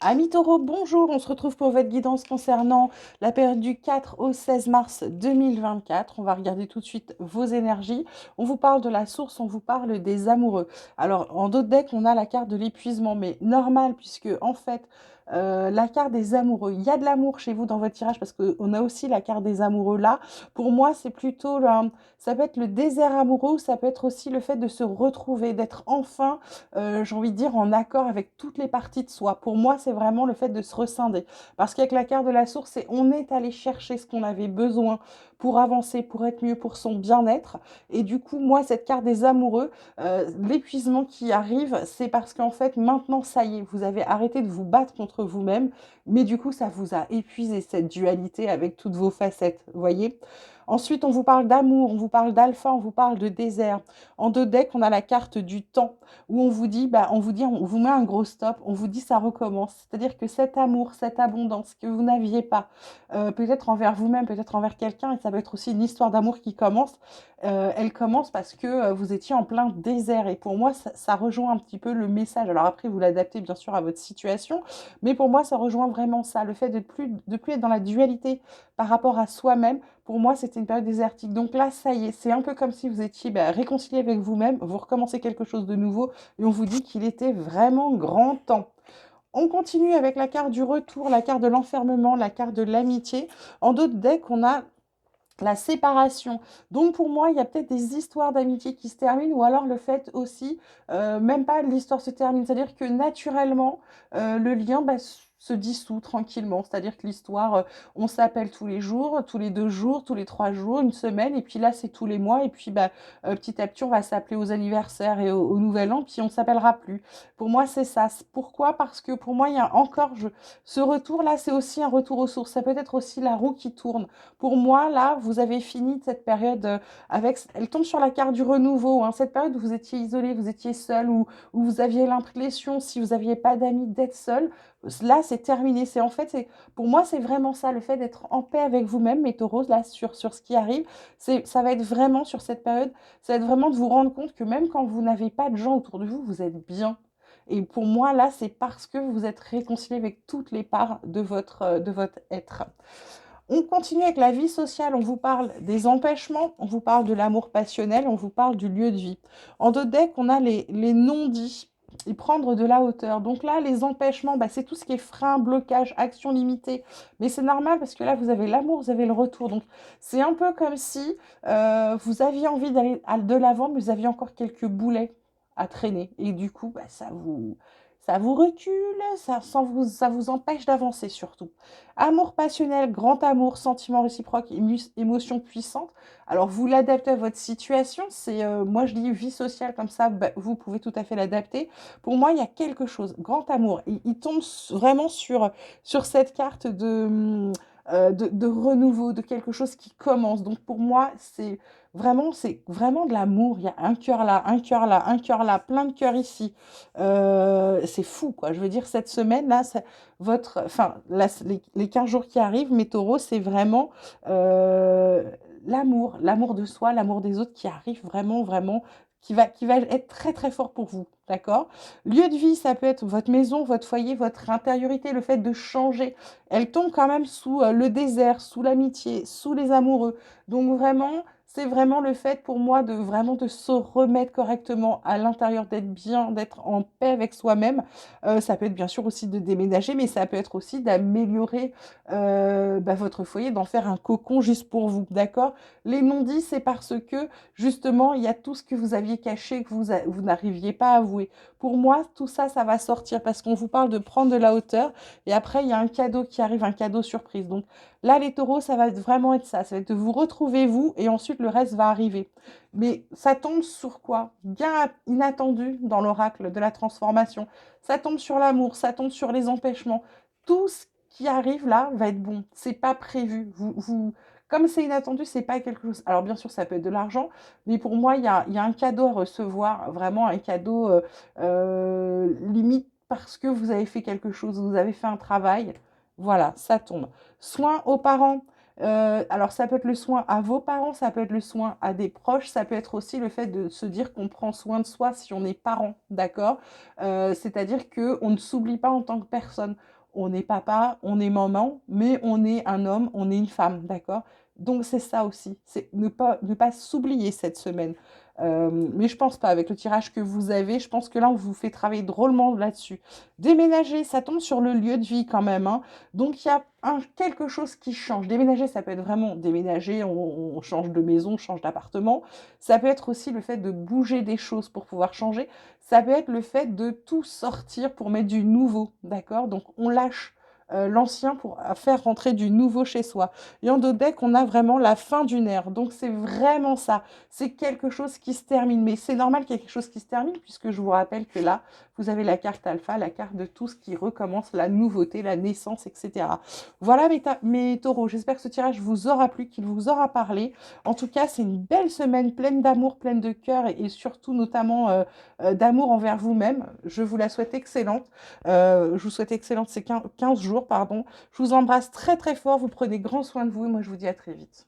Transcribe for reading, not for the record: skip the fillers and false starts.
Amis taureaux, bonjour, on se retrouve pour votre guidance concernant la période du 4 au 16 mars 2024. On va regarder tout de suite vos énergies. On vous parle de la source, on vous parle des amoureux. Alors, en d'autres decks, on a la carte de l'épuisement, mais normal, puisque en fait, la carte des amoureux, il y a de l'amour chez vous dans votre tirage, parce qu'on a aussi la carte des amoureux là. Pour moi, c'est plutôt, ça peut être le désert amoureux, ou ça peut être aussi le fait de se retrouver, d'être enfin j'ai envie de dire, en accord avec toutes les parties de soi. Pour moi, c'est vraiment le fait de se rescinder. Parce qu'avec la carte de la source, on est allé chercher ce qu'on avait besoin pour avancer, pour être mieux, pour son bien-être. Et du coup, moi, cette carte des amoureux, l'épuisement qui arrive, c'est parce qu'en fait, maintenant, ça y est, vous avez arrêté de vous battre contre vous-même, mais du coup, ça vous a épuisé, cette dualité avec toutes vos facettes, vous voyez. Ensuite, on vous parle d'amour, on vous parle d'alpha, on vous parle de désert. En deux decks, on a la carte du temps où on vous dit, on vous met un gros stop, on vous dit ça recommence. C'est-à-dire que cet amour, cette abondance que vous n'aviez pas, peut-être envers vous-même, peut-être envers quelqu'un, et ça peut être aussi une histoire d'amour qui commence, elle commence parce que vous étiez en plein désert. Et pour moi, ça rejoint un petit peu le message. Alors après, vous l'adaptez bien sûr à votre situation, mais pour moi, ça rejoint vraiment ça, le fait de plus être dans la dualité par rapport à soi-même. Pour moi, c'était une période désertique. Donc là, ça y est, c'est un peu comme si vous étiez réconcilié avec vous-même, vous recommencez quelque chose de nouveau et on vous dit qu'il était vraiment grand temps. On continue avec la carte du retour, la carte de l'enfermement, la carte de l'amitié. En d'autres decks, on a la séparation. Donc pour moi, il y a peut-être des histoires d'amitié qui se terminent ou alors le fait aussi, même pas l'histoire se termine, c'est-à-dire que naturellement, le lien se dissout tranquillement. C'est-à-dire que l'histoire, on s'appelle tous les jours, tous les 2 jours, tous les 3 jours, une semaine, et puis là, c'est tous les mois, et puis petit à petit, on va s'appeler aux anniversaires et au Nouvel An, puis on ne s'appellera plus. Pour moi, c'est ça. Pourquoi? Parce que pour moi, il y a encore, ce retour-là, c'est aussi un retour aux sources. Ça peut être aussi la roue qui tourne. Pour moi, là, vous avez fini cette période avec. Elle tombe sur la carte du renouveau, hein, cette période où vous étiez isolé, vous étiez seul, où vous aviez l'impression, si vous n'aviez pas d'amis, d'être seul. Là, c'est terminé. C'est en fait, pour moi, c'est vraiment ça, le fait d'être en paix avec vous-même, mes taureaux, là, sur ce qui arrive. Ça va être vraiment sur cette période, ça va être vraiment de vous rendre compte que même quand vous n'avez pas de gens autour de vous, vous êtes bien. Et pour moi, là, c'est parce que vous êtes réconcilié avec toutes les parts de votre être. On continue avec la vie sociale, on vous parle des empêchements, on vous parle de l'amour passionnel, on vous parle du lieu de vie. En deux decks, on a les non-dits et prendre de la hauteur. Donc là, les empêchements, c'est tout ce qui est frein, blocage, action limitée. Mais c'est normal parce que là, vous avez l'amour, vous avez le retour. Donc c'est un peu comme si vous aviez envie d'aller de l'avant, mais vous aviez encore quelques boulets à traîner. Et du coup, ça vous recule, ça vous empêche d'avancer surtout. Amour passionnel, grand amour, sentiment réciproque, émotion puissante. Alors, vous l'adaptez à votre situation. Moi, je dis vie sociale comme ça, vous pouvez tout à fait l'adapter. Pour moi, il y a quelque chose, grand amour. Il tombe vraiment sur cette carte de renouveau, de quelque chose qui commence. Donc, pour moi, c'est vraiment de l'amour. Il y a un cœur là, un cœur là, un cœur là, plein de cœurs ici. C'est fou, quoi. Je veux dire, cette semaine là, les 15 jours qui arrivent, mes taureaux, c'est vraiment l'amour de soi, l'amour des autres qui arrive vraiment, vraiment, qui va être très, très fort pour vous, d'accord? Lieu de vie, ça peut être votre maison, votre foyer, votre intériorité, le fait de changer. Elle tombe quand même sous le désert, sous l'amitié, sous les amoureux. Donc vraiment, c'est vraiment le fait pour moi de vraiment de se remettre correctement à l'intérieur, d'être bien, d'être en paix avec soi-même. Ça peut être bien sûr aussi de déménager, mais ça peut être aussi d'améliorer votre foyer, d'en faire un cocon juste pour vous, d'accord? Les non-dits, c'est parce que justement, il y a tout ce que vous aviez caché, que vous n'arriviez pas à avouer. Pour moi, tout ça, ça va sortir parce qu'on vous parle de prendre de la hauteur et après, il y a un cadeau qui arrive, un cadeau surprise. Donc là, les taureaux, ça va vraiment être ça. Ça va être de vous retrouver, vous, et ensuite, le reste va arriver. Mais ça tombe sur quoi? Bien inattendu dans l'oracle de la transformation. Ça tombe sur l'amour, ça tombe sur les empêchements. Tout ce qui arrive là va être bon. C'est pas prévu. Comme c'est inattendu, c'est pas quelque chose. Alors bien sûr, ça peut être de l'argent, mais pour moi, il y a un cadeau à recevoir, vraiment un cadeau limite parce que vous avez fait quelque chose, vous avez fait un travail. Voilà, ça tombe. Soins aux parents. Alors ça peut être le soin à vos parents, ça peut être le soin à des proches, ça peut être aussi le fait de se dire qu'on prend soin de soi si on est parent, d'accord? C'est-à-dire qu'on ne s'oublie pas en tant que personne. On est papa, on est maman, mais on est un homme, on est une femme, d'accord? Donc c'est ça aussi, c'est ne pas s'oublier cette semaine. Mais je pense pas, avec le tirage que vous avez, je pense que là, on vous fait travailler drôlement là-dessus. Déménager, ça tombe sur le lieu de vie quand même, hein. Donc il y a quelque chose qui change. Déménager, ça peut être vraiment déménager, on change de maison, on change d'appartement. Ça peut être aussi le fait de bouger des choses pour pouvoir changer. Ça peut être le fait de tout sortir pour mettre du nouveau, d'accord? Donc on lâche l'ancien pour faire rentrer du nouveau chez soi. Et en dos deck, on a vraiment la fin d'une ère. Donc c'est vraiment ça. C'est quelque chose qui se termine. Mais c'est normal qu'il y ait quelque chose qui se termine, puisque je vous rappelle que là, vous avez la carte alpha, la carte de tout ce qui recommence, la nouveauté, la naissance, etc. Voilà mes taureaux, j'espère que ce tirage vous aura plu, qu'il vous aura parlé. En tout cas, c'est une belle semaine pleine d'amour, pleine de cœur et surtout notamment d'amour envers vous-même. Je vous la souhaite excellente. Je vous souhaite excellente ces 15 jours, pardon. Je vous embrasse très très fort, vous prenez grand soin de vous et moi je vous dis à très vite.